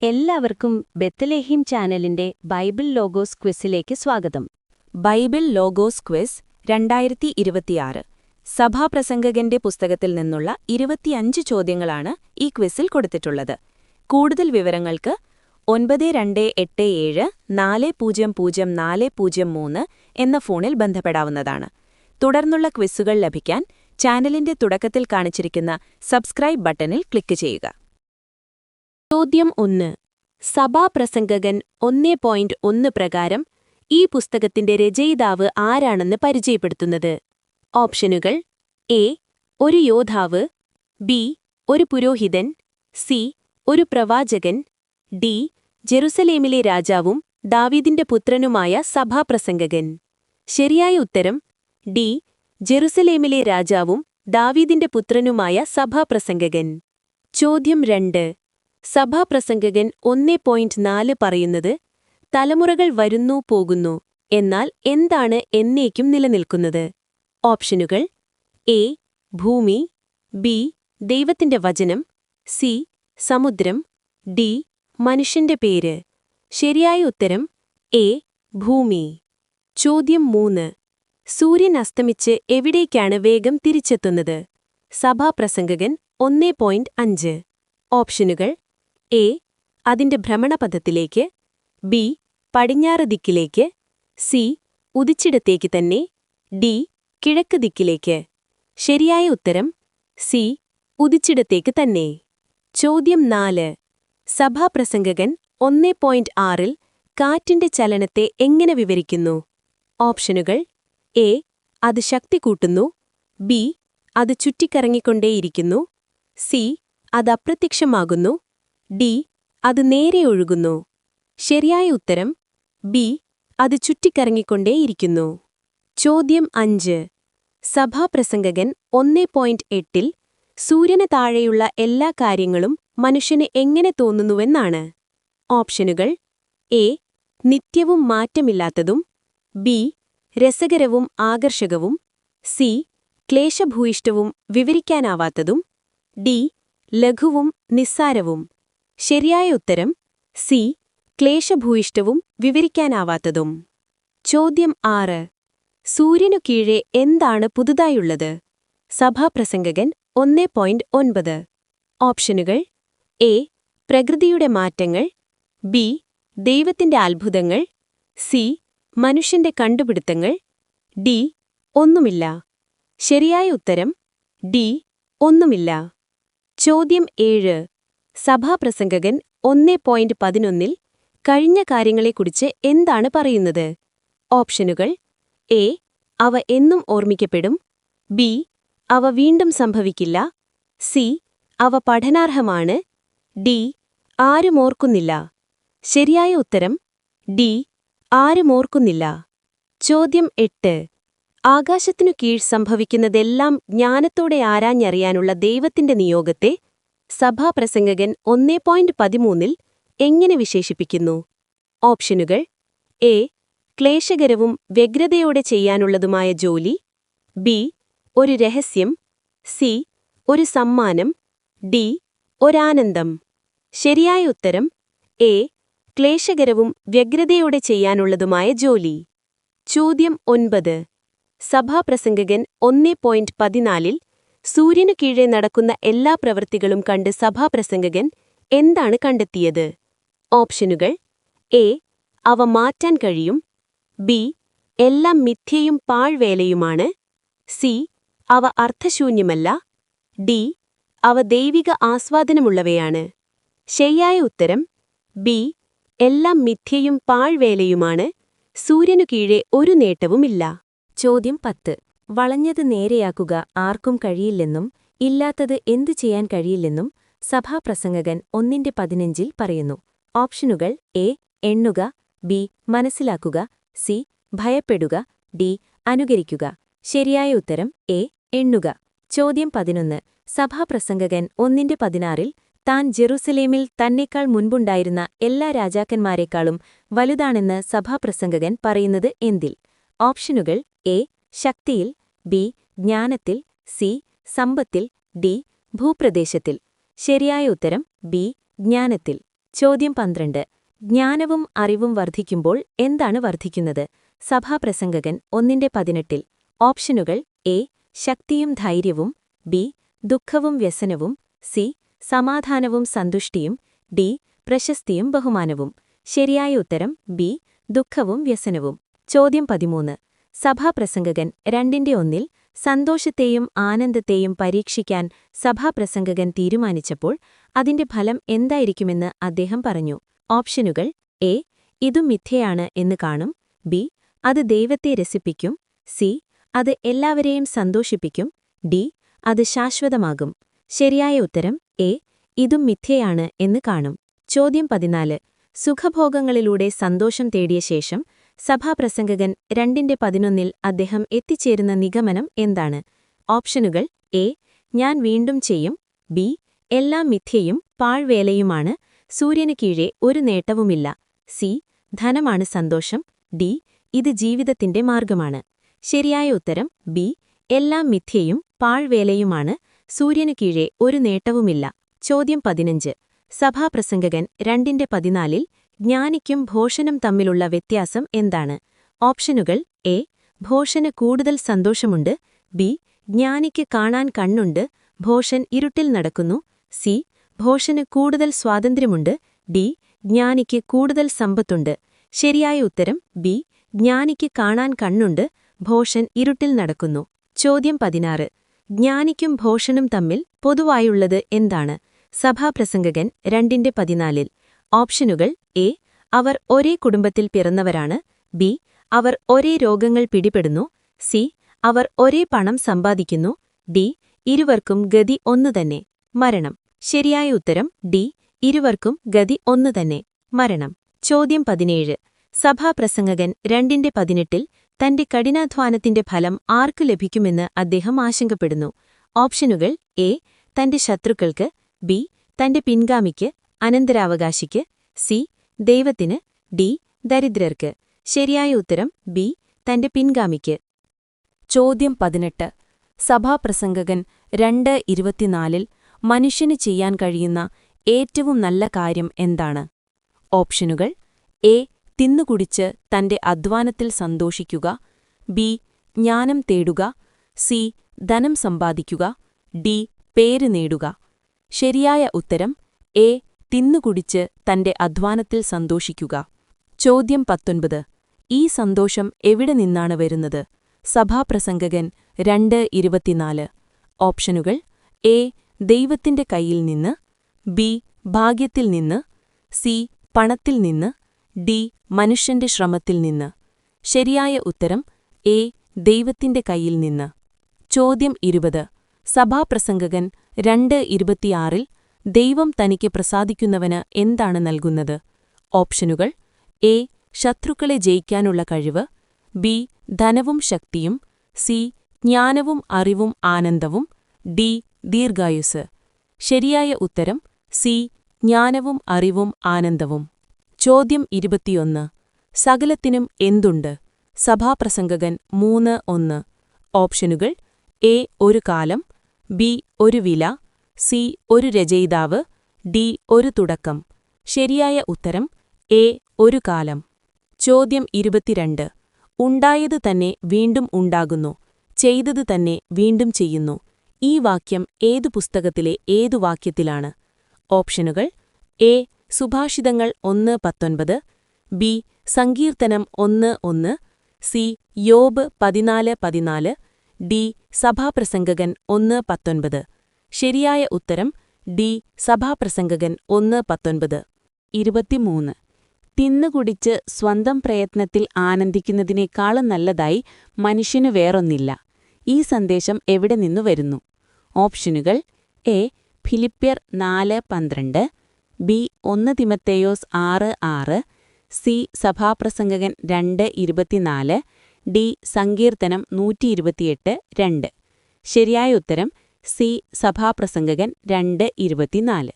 എല്ലാവർക്കും ബെത്ലഹേം ചാനലിന്റെ Bible logos ക്വിസിലേക്ക് സ്വാഗതം. ബൈബിൾ ലോഗോസ് ക്വിസ് 2026 സഭാപ്രസംഗകന്റെ പുസ്തകത്തിൽ നിന്നുള്ള 25 ചോദ്യങ്ങളാണ് ഈ ക്വിസിൽ കൊടുത്തിട്ടുള്ളത്. കൂടുതൽ വിവരങ്ങൾക്ക് 9287400403 എന്ന ഫോണിൽ ബന്ധപ്പെടാവുന്നതാണ്. തുടർന്നുള്ള ക്വിസുകൾ ലഭിക്കാൻ ചാനലിന്റെ തുടക്കത്തിൽ കാണിച്ചിരിക്കുന്ന സബ്സ്ക്രൈബ് ബട്ടണിൽ ക്ലിക്ക് ചെയ്യുക. ചോദ്യം 1. സഭാപ്രസംഗകൻ 1.1 പ്രകാരം ഈ പുസ്തകത്തിന്റെ രചയിതാവ് ആരാണെന്ന് പരിചയപ്പെടുത്തുന്നത്? ഓപ്ഷനുകൾ: എ. ഒരു യോദ്ധാവ്, ബി. ഒരു പുരോഹിതൻ, സി. ഒരു പ്രവാചകൻ, ഡി. ജെറുസലേമിലെ രാജാവും ദാവീദിന്റെ പുത്രനുമായ സഭാപ്രസംഗകൻ. ശരിയായ ഉത്തരം ഡി. ജെറുസലേമിലെ രാജാവും ദാവീദിന്റെ പുത്രനുമായ സഭാപ്രസംഗകൻ. ചോദ്യം 2. സഭാപ്രസംഗകൻ 1.4 പറയുന്നത് തലമുറകൾ വരുന്നു പോകുന്നു, എന്നാൽ എന്താണ് എന്നേക്കും നിലനിൽക്കുന്നത്? ഓപ്ഷനുകൾ: എ. ഭൂമി, ബി. ദൈവത്തിന്റെ വചനം, സി. സമുദ്രം, ഡി. മനുഷ്യന്റെ പേര്. ശരിയായ ഉത്തരം എ. ഭൂമി. ചോദ്യം 3. സൂര്യൻ അസ്തമിച്ച് എവിടേക്കാണ് വേഗം തിരിച്ചെത്തുന്നത്? സഭാപ്രസംഗകൻ 1.5. ഓപ്ഷനുകൾ: എ. അതിന്റെ ഭ്രമണപഥത്തിലേക്ക്, ബി. പടിഞ്ഞാറ് ദിക്കിലേക്ക്, സി. ഉദിച്ചിടത്തേക്ക് തന്നെ, ഡി. കിഴക്ക് ദിക്കിലേക്ക്. ശരിയായ ഉത്തരം സി. ഉദിച്ചിടത്തേക്ക് തന്നെ. ചോദ്യം 4. സഭാപ്രസംഗകൻ 1.6 കാറ്റിന്റെ ചലനത്തെ എങ്ങനെ വിവരിക്കുന്നു? ഓപ്ഷനുകൾ: എ. അത് ശക്തി കൂട്ടുന്നു, ബി. അത് ചുറ്റിക്കറങ്ങിക്കൊണ്ടേയിരിക്കുന്നു, സി. അത് അപ്രത്യക്ഷമാകുന്നു, ഡി. അത് നേരെ ഒഴുകുന്നു. ശരിയായ ഉത്തരം ബി. അത് ചുറ്റിക്കറങ്ങിക്കൊണ്ടേയിരിക്കുന്നു. ചോദ്യം 5. സഭാപ്രസംഗകൻ 1.8 സൂര്യന് താഴെയുള്ള എല്ലാ കാര്യങ്ങളും മനുഷ്യന് എങ്ങനെ തോന്നുന്നുവെന്നാണ്? ഓപ്ഷനുകൾ: എ. നിത്യവും മാറ്റമില്ലാത്തതും, ബി. രസകരവും ആകർഷകവും, സി. ക്ലേശഭൂയിഷ്ഠവും വിവരിക്കാനാവാത്തതും, ഡി. ലഘുവും നിസ്സാരവും. ശരിയായ ഉത്തരം സി. ക്ലേശഭൂയിഷ്ഠവും വിവരിക്കാനാവാത്തതും. ചോദ്യം 6. സൂര്യനു കീഴെ എന്താണ് പുതുതായുള്ളത്? സഭാപ്രസംഗകൻ 1.9. ഓപ്ഷനുകൾ: എ. പ്രകൃതിയുടെ മാറ്റങ്ങൾ, ബി. ദൈവത്തിന്റെ അത്ഭുതങ്ങൾ, സി. മനുഷ്യന്റെ കണ്ടുപിടുത്തങ്ങൾ, ഡി. ഒന്നുമില്ല. ശരിയായ ഉത്തരം ഡി. ഒന്നുമില്ല. ചോദ്യം 7. സഭാപ്രസംഗകൻ 1.11 കഴിഞ്ഞ കാര്യങ്ങളെക്കുറിച്ച് എന്താണ് പറയുന്നത്? ഓപ്ഷനുകൾ: എ. അവ എന്നും ഓർമ്മിക്കപ്പെടും, ബി. അവ വീണ്ടും സംഭവിക്കില്ല, സി. അവ പഠനാർഹമാണ്, ഡി. ആരും ഓർക്കുന്നില്ല. ശരിയായ ഉത്തരം ഡി. ആരും ഓർക്കുന്നില്ല. ചോദ്യം 8. ആകാശത്തിനു കീഴ് സംഭവിക്കുന്നതെല്ലാം ജ്ഞാനത്തോടെ ആരാഞ്ഞറിയാനുള്ള ദൈവത്തിന്റെ നിയോഗത്തെ സഭാപ്രസംഗകൻ 1.13 എങ്ങനെ വിശേഷിപ്പിക്കുന്നു? ഓപ്ഷനുകൾ: എ. ക്ലേശകരവും വ്യഗ്രതയോടെ ചെയ്യാനുള്ളതുമായ ജോലി, ബി. ഒരു രഹസ്യം, സി. ഒരു സമ്മാനം, ഡി. ഒരാനന്ദം. ശരിയായ ഉത്തരം എ. ക്ലേശകരവും വ്യഗ്രതയോടെ ചെയ്യാനുള്ളതുമായ ജോലി. ചോദ്യം 9. സഭാപ്രസംഗകൻ 1.14 സൂര്യനു കീഴെ നടക്കുന്ന എല്ലാ പ്രവൃത്തികളും കണ്ട് സഭാപ്രസംഗകൻ എന്താണ് കണ്ടെത്തിയത്? ഓപ്ഷനുകൾ: എ. അവ മാറ്റാൻ കഴിയും, ബി. എല്ലാം മിഥ്യയും പാഴ്വേലയുമാണ്, സി. അവ അർത്ഥശൂന്യമല്ല, ഡി. അവ ദൈവിക ആസ്വാദനമുള്ളവയാണ്. ശരിയായ ഉത്തരം ബി. എല്ലാം മിഥ്യയും പാഴ്വേലയുമാണ്. സൂര്യനു കീഴെ ഒരു നേട്ടവുമില്ല. ചോദ്യം 10. വളഞ്ഞത് നേരെയാക്കുക ആർക്കും കഴിയില്ലെന്നും ഇല്ലാത്തത് എന്തു ചെയ്യാൻ കഴിയില്ലെന്നും സഭാപ്രസംഗകൻ 1.15 പറയുന്നു. ഓപ്ഷനുകൾ: എ. എണ്ണുക, ബി. മനസ്സിലാക്കുക, സി. ഭയപ്പെടുക, ഡി. അനുകരിക്കുക. ശരിയായ ഉത്തരം എ. എണ്ണുക. ചോദ്യം 11. സഭാപ്രസംഗകൻ 1.16 താൻ ജെറുസലേമിൽ തന്നെക്കാൾ മുൻപുണ്ടായിരുന്ന എല്ലാ രാജാക്കന്മാരെക്കാളും വലുതാണെന്ന് സഭാപ്രസംഗകൻ പറയുന്നത് എന്തിൽ? ഓപ്ഷനുകൾ: എ. ശക്തിയിൽ, ബി. ജ്ഞാനത്തിൽ, സി. സമ്പത്തിൽ, ഡി. ഭൂപ്രദേശത്തിൽ. ശരിയായ ഉത്തരം ബി. ജ്ഞാനത്തിൽ. ചോദ്യം 12. ജ്ഞാനവും അറിവും വർദ്ധിക്കുമ്പോൾ എന്താണ് വർദ്ധിക്കുന്നത്? സഭാപ്രസംഗകൻ 1:18. ഓപ്ഷനുകൾ: എ. ശക്തിയും ധൈര്യവും, ബി. ദുഃഖവും വ്യസനവും, സി. സമാധാനവും സന്തുഷ്ടിയും, ഡി. പ്രശസ്തിയും ബഹുമാനവും. ശരിയായ ഉത്തരം ബി. ദുഃഖവും വ്യസനവും. ചോദ്യം 13. സഭാപ്രസംഗകൻ 2:1 സന്തോഷത്തെയും ആനന്ദത്തെയും പരീക്ഷിക്കാൻ സഭാപ്രസംഗകൻ തീരുമാനിച്ചപ്പോൾ അതിന്റെ ഫലം എന്തായിരിക്കുമെന്ന് അദ്ദേഹം പറഞ്ഞു. ഓപ്ഷനുകൾ: എ. ഇതു മിഥ്യയാണ് എന്ന് കാണും, ബി. അത് ദൈവത്തെ രസിപ്പിക്കും, സി. അത് എല്ലാവരെയും സന്തോഷിപ്പിക്കും, ഡി. അത് ശാശ്വതമാകും. ശരിയായ ഉത്തരം എ. ഇതും മിഥ്യയാണ് എന്ന് കാണും. ചോദ്യം 14. സുഖഭോഗങ്ങളിലൂടെ സന്തോഷം തേടിയ ശേഷം സഭാപ്രസംഗകൻ 2:11 അദ്ദേഹം എത്തിച്ചേരുന്ന നിഗമനം എന്താണ്? ഓപ്ഷനുകൾ: എ. ഞാൻ വീണ്ടും ചെയ്യും, ബി. എല്ലാം മിഥ്യയും പാഴ്വേലയുമാണ്, സൂര്യന് കീഴെ ഒരു നേട്ടവുമില്ല, സി. ധനമാണ് സന്തോഷം, ഡി. ഇത് ജീവിതത്തിന്റെ മാർഗമാണ്. ശരിയായ ഉത്തരം ബി. എല്ലാം മിഥ്യയും പാഴ്വേലയുമാണ്, സൂര്യനു കീഴെ ഒരു നേട്ടവുമില്ല. ചോദ്യം 15. സഭാപ്രസംഗകൻ 2:14 ജ്ഞാനിക്കും ഭോഷനും തമ്മിലുള്ള വ്യത്യാസം എന്താണ്? ഓപ്ഷനുകൾ: എ. ഭോഷന് കൂടുതൽ സന്തോഷമുണ്ട്, ബി. ജ്ഞാനിക്ക് കാണാൻ കണ്ണുണ്ട്, ഭോഷൻ ഇരുട്ടിൽ നടക്കുന്നു, സി. ഭോഷന് കൂടുതൽ സ്വാതന്ത്ര്യമുണ്ട്, ഡി. ജ്ഞാനിക്ക് കൂടുതൽ സമ്പത്തുണ്ട്. ശരിയായ ഉത്തരം ബി. ജ്ഞാനിക്ക് കാണാൻ കണ്ണുണ്ട്, ഭോഷൻ ഇരുട്ടിൽ നടക്കുന്നു. ചോദ്യം 16. ജ്ഞാനിക്കും ഭോഷനും തമ്മിൽ പൊതുവായുള്ളത് എന്താണ്? സഭാപ്രസംഗകൻ 2:14 ഓപ്ഷനുകൾ: എ. അവർ ഒരേ കുടുംബത്തിൽ പിറന്നവരാണ്, ബി. അവർ ഒരേ രോഗങ്ങൾ പിടിപെടുന്നു, സി. അവർ ഒരേ പണം സമ്പാദിക്കുന്നു, ഡി. ഇരുവർക്കും ഗതി ഒന്നുതന്നെ, മരണം. ശരിയായ ഉത്തരം ഡി. ഇരുവർക്കും ഗതി ഒന്നുതന്നെ, മരണം. ചോദ്യം 17. സഭാപ്രസംഗകൻ 2:18 തന്റെ കഠിനാധ്വാനത്തിന്റെ ഫലം ആർക്കു ലഭിക്കുമെന്ന് അദ്ദേഹം ആശങ്കപ്പെടുന്നു. ഓപ്ഷനുകൾ: എ. തന്റെ ശത്രുക്കൾക്ക്, ബി. തന്റെ പിൻഗാമിക്ക് അനന്തരാവകാശിക്ക്, സി. ദൈവത്തിന്, ഡി. ദരിദ്രർക്ക്. ശരിയായ ഉത്തരം ബി. തന്റെ പിൻഗാമിക്ക്. ചോദ്യം 18. സഭാപ്രസംഗകൻ 2:24 മനുഷ്യന് ചെയ്യാൻ കഴിയുന്ന ഏറ്റവും നല്ല കാര്യം എന്താണ്? ഓപ്ഷനുകൾ: എ. തിന്നുകുടിച്ച് തന്റെ അധ്വാനത്തിൽ സന്തോഷിക്കുക, ബി. ജ്ഞാനം തേടുക, സി. ധനം സമ്പാദിക്കുക, ഡി. പേര് നേടുക. ശരിയായ ഉത്തരം എ. തിന്നുകുടിച്ച് തന്റെ അധ്വാനത്തിൽ സന്തോഷിക്കുക. ചോദ്യം 19. ഈ സന്തോഷം എവിടെ നിന്നാണ് വരുന്നത്? സഭാപ്രസംഗകൻ 2:24 ഓപ്ഷനുകൾ: എ. ദൈവത്തിന്റെ കയ്യിൽ നിന്ന്, ബി. ഭാഗ്യത്തിൽ നിന്ന്, സി. പണത്തിൽ നിന്ന്, ഡി. മനുഷ്യന്റെ ശ്രമത്തിൽ നിന്ന്. ശരിയായ ഉത്തരം എ. ദൈവത്തിന്റെ കയ്യിൽ നിന്ന്. ചോദ്യം 20. സഭാപ്രസംഗകൻ 2:26 ദൈവം തനിക്ക് പ്രസാദിക്കുന്നവന് എന്താണ് നൽകുന്നത്? ഓപ്ഷനുകൾ: എ. ശത്രുക്കളെ ജയിക്കാനുള്ള കഴിവ്, ബി. ധനവും ശക്തിയും, സി. ജ്ഞാനവും അറിവും ആനന്ദവും, ഡി. ദീർഘായുസ്. ശരിയായ ഉത്തരം സി. ജ്ഞാനവും അറിവും ആനന്ദവും. ചോദ്യം 21. സകലത്തിനും എന്തുണ്ട്? സഭാപ്രസംഗകൻ 3:1 ഓപ്ഷനുകൾ: എ. ഒരു കാലം, ബി. ഒരു വില, സി. ഒരു രചയിതാവ്, ഡി. ഒരു തുടക്കം. ശരിയായ ഉത്തരം എ. ഒരു കാലം. ചോദ്യം 22. ഉണ്ടായത് തന്നെ വീണ്ടും ഉണ്ടാകുന്നു, ചെയ്തത് തന്നെ വീണ്ടും ചെയ്യുന്നു. ഈ വാക്യം ഏതു പുസ്തകത്തിലെ ഏതു വാക്യത്തിലാണ്? ഓപ്ഷനുകൾ: എ. സുഭാഷിതങ്ങൾ 1:19, ബി. സങ്കീർത്തനം 1:1, സി. യോബ് 14:14, ഡി. സഭാപ്രസംഗകൻ 1:19. ശരിയായ ഉത്തരം ഡി. സഭാപ്രസംഗകൻ 1:19. 23. തിന്നുകുടിച്ച് സ്വന്തം പ്രയത്നത്തിൽ ആനന്ദിക്കുന്നതിനേക്കാളും നല്ലതായി മനുഷ്യനു വേറൊന്നില്ല. ഈ സന്ദേശം എവിടെ നിന്നു വരുന്നു? ഓപ്ഷനുകൾ: എ. ഫിലിപ്പ്യർ 4:12, ബി. 1 തിമോഥെയോസ് 6:6, സി. സഭാപ്രസംഗകൻ 2:24, ഡി. സങ്കീർത്തനം 128:2. ശരിയായ ഉത്തരം സി. സഭാപ്രസംഗകൻ 2:24.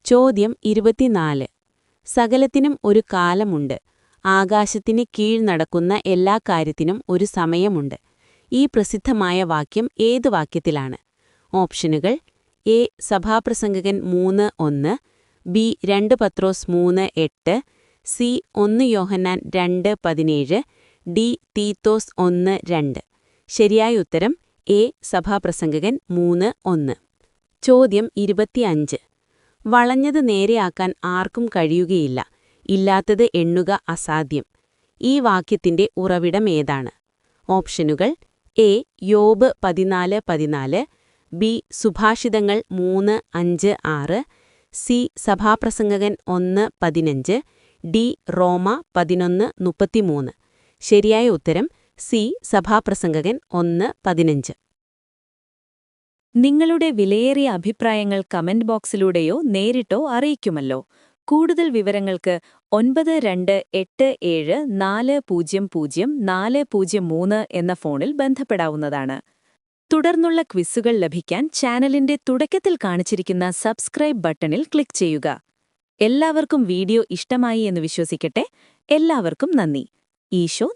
ചോദ്യം 24. സകലത്തിനും ഒരു കാലമുണ്ട്, ആകാശത്തിന് കീഴ് നടക്കുന്ന എല്ലാ കാര്യത്തിനും ഒരു സമയമുണ്ട്. ഈ പ്രസിദ്ധമായ വാക്യം ഏതു വാക്യത്തിലാണ്? ഓപ്ഷനുകൾ: എ. സഭാപ്രസംഗകൻ 3:1, B 2 Pathros 3:8, C 1 Yohannan 2:17, D Theethos 1:2. ശരിയായ ഉത്തരം എ സഭാപ്രസംഗകൻ 3:1. ചോദ്യം 25. വളഞ്ഞത് നേരെയാക്കാൻ ആർക്കും കഴിയുകയില്ല, ഇല്ലാത്തത് എണ്ണുക അസാധ്യം. ഈ വാക്യത്തിന്റെ ഉറവിടം ഏതാണ്? ഓപ്ഷനുകൾ: എ യോബ് 14:14, ബി സുഭാഷിതങ്ങൾ 3:5-6, സി സഭാപ്രസംഗകൻ 1:15, ഡി റോമ 11:33. ശരിയായ ഉത്തരം സി സഭാപ്രസംഗകൻ 1:15. നിങ്ങളുടെ വിലയേറിയ അഭിപ്രായങ്ങൾ കമന്റ് ബോക്സിലൂടെയോ നേരിട്ടോ അറിയിക്കുമല്ലോ. കൂടുതൽ വിവരങ്ങൾക്ക് 9287400403 എന്ന ഫോണിൽ ബന്ധപ്പെടാവുന്നതാണ്. തുടർന്നുള്ള ക്വിസുകൾ ലഭിക്കാൻ ചാനലിന്റെ തുടക്കത്തിൽ കാണിച്ചിരിക്കുന്ന സബ്സ്ക്രൈബ് ബട്ടണിൽ ക്ലിക്ക് ചെയ്യുക. എല്ലാവർക്കും വീഡിയോ ഇഷ്ടമായി എന്ന് വിശ്വസിക്കട്ടെ. എല്ലാവർക്കും നന്ദി. ഈശോ